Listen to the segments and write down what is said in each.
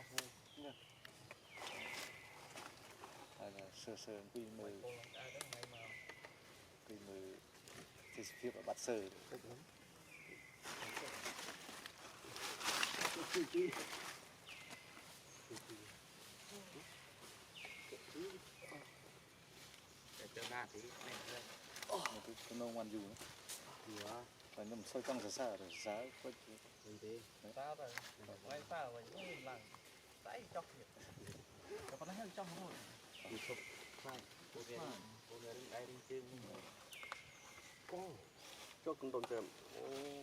lắc sơ sơ quy mơ thì phía bắt sơ cho na thì cái nông ngoan dù phải nằm sâu trong xa rồi giá có sao rồi ngay sao vậy nó lằng tái chọc vậy nó có hơi trong thôi thì chụp phải cô nghe ai đi chơi cho con đồn chèm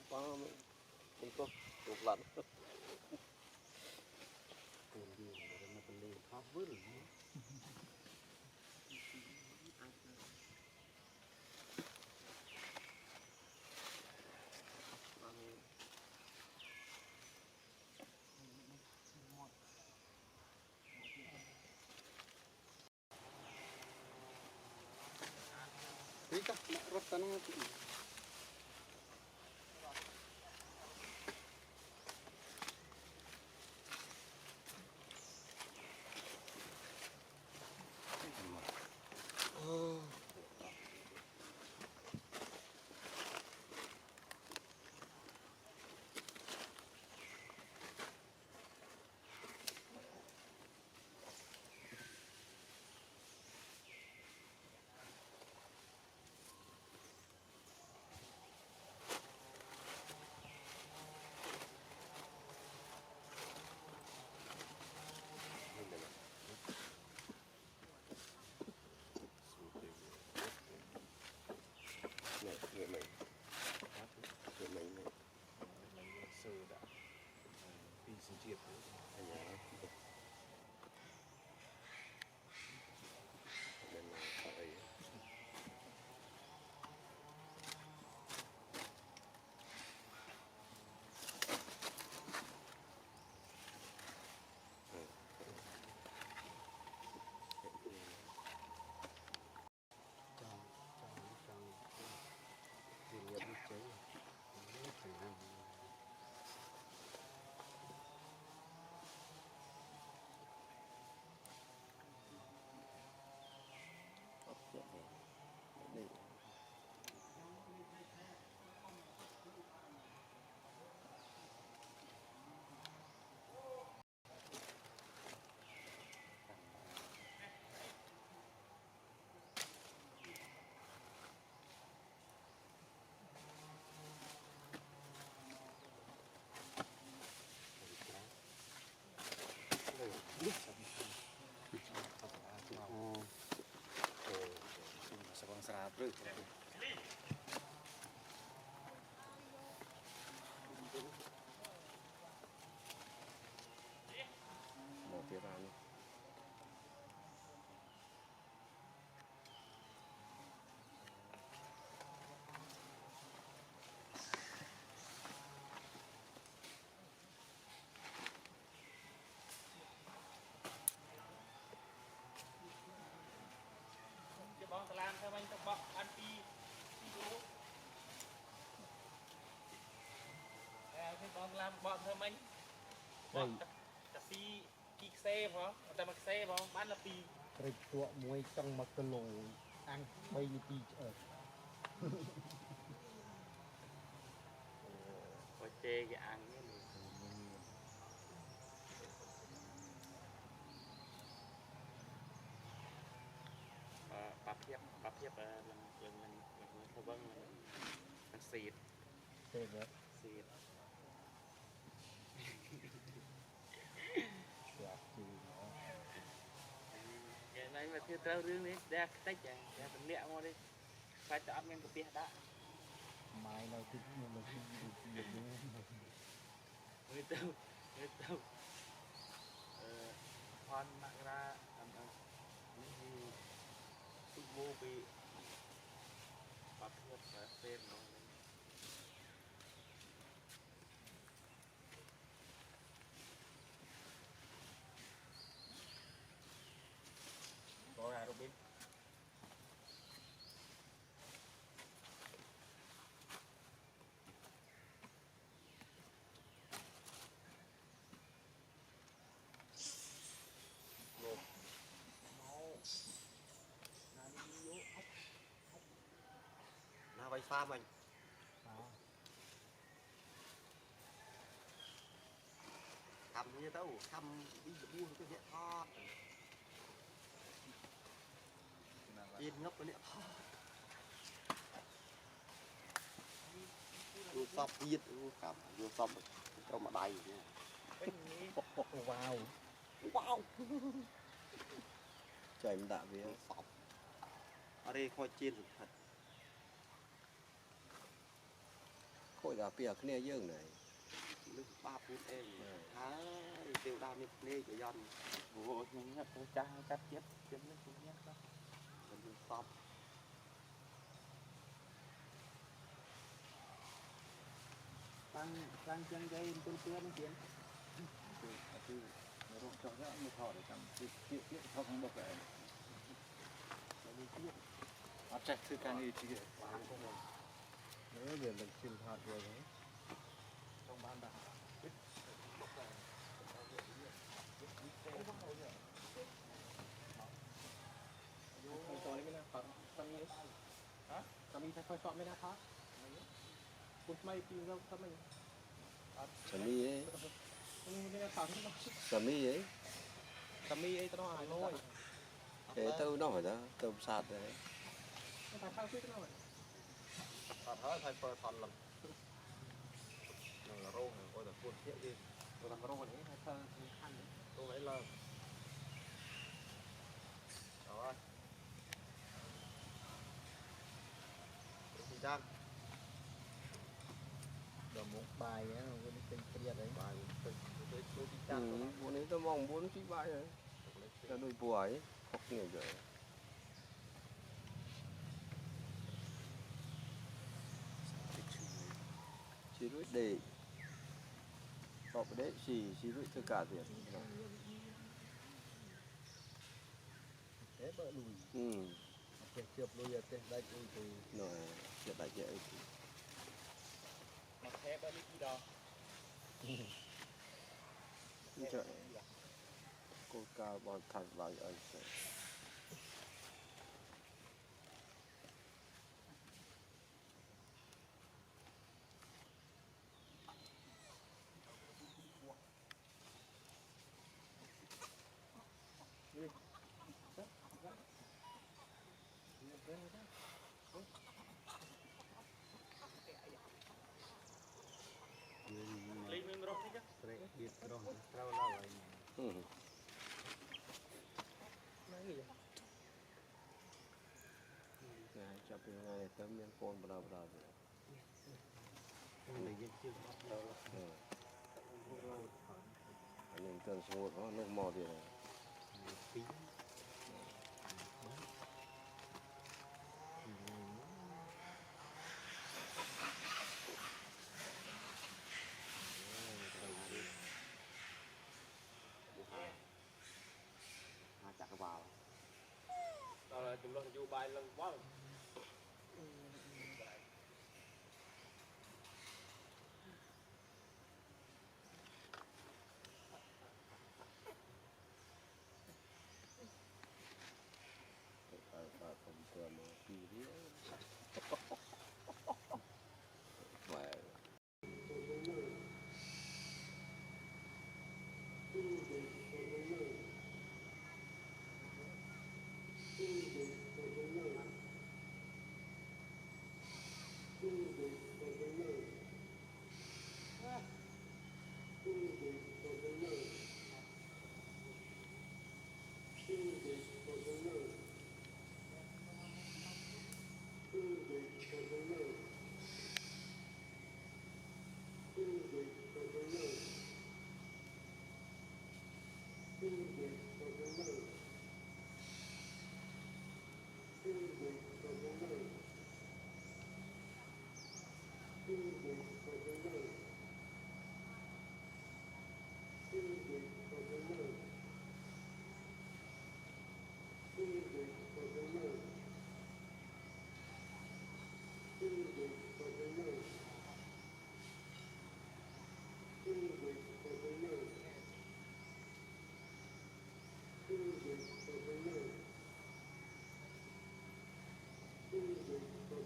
ba mấy con tốt chụp lạnh tiền gì mà nó còn đi khó vứt Rita, rot tanah tu. sơ đã đi sinh triệt Sabang Seraput một tiếng ăn bong làm theo anh tập bọc ăn pi lúa cái bong làm bọn theo anh bọn cà si kí xe phó ta mặc xe phó bán là pi Rít tua muối trong mặt lồ ăn bay đi ở. có chê cái ăn bắp hiệp lần thơ vâng là xịt Thế vậy. xịt cái này mà thiếu trâu rương đấy ra tách à ra phần lẹ mua đi phải tập men của bia đã Mai nào thì nhưng mà không được người tâu con nặng ra những gì sụp vô bị bắp hiệp và tên nó có ra Robin pha mình cầm như tao cầm đi buông cái nhẹ thọt yên ngốc cái nhẹ thọt vừa sọp viết cầm vừa sọp trong mà đầy wow wow trời mình đã về sọp ở đây khoai chiên thật khôi gà bìa cái này dương này nước 3 phút em tiêu đa miếng nê của dân Ủa, mình nhắc tôi cha cắt chết chết nó cũng nhắc đó. mình sọp tăng chân gây tôi chưa nó chuyện nó rộng cho nó một thọ để cầm tiết thọ không bọc lại áp chặt thứ càng đi chỉ nữa về mình xin hạt rồi đấy Trong ban đã. Không cho đấyนะtầmนี้ฮะตำนี้ถ้าค่อยชอบไม่นะครับคุณไม่กินก็ทำไม sả mi ấy ตำนี้ไม่ได้ถามที่ sả mi ấy ตำนี้ไอ้ตัวน้อยน้อย thế tao nói đó tao sạt đấy ไม่ถ่ายข้าวขึ้นหน่อย thật hết thay phơi phần lắm là rô này coi là cuốn thiết đi ตัวน้ำร้อนนี้ให้เธอขั้น rô đấy là rồi thì trang เดี๋ยวมุกใบนะมันก็เป็นเครียดเลย bài tôi đi ừ, trang bọn ấy tao mong muốn cái bãi này là đôi bùa ấy học nhiều rồi chỉ đuổi để học đấy chỉ đuổi tất cả tiền thế bỡ lùi ừเก็บลอยเต็มได้ลอย rồi hiện tại vậy Mà thép ở đi đâu? trời cô cao bọn thật vào ở sẽ Lấy mình rồi chứ. biệt rồi rau lau lại ừ. Này, chụp những ngày tấm miếng con bờ bờ lấy dân chưa đâu anh em tưởng xuống nó nước mò thì tí chặt vào Đó là chúng nó dù bài lần quá. bà không thừa mà kỳ thế mẹ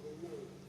Thank you.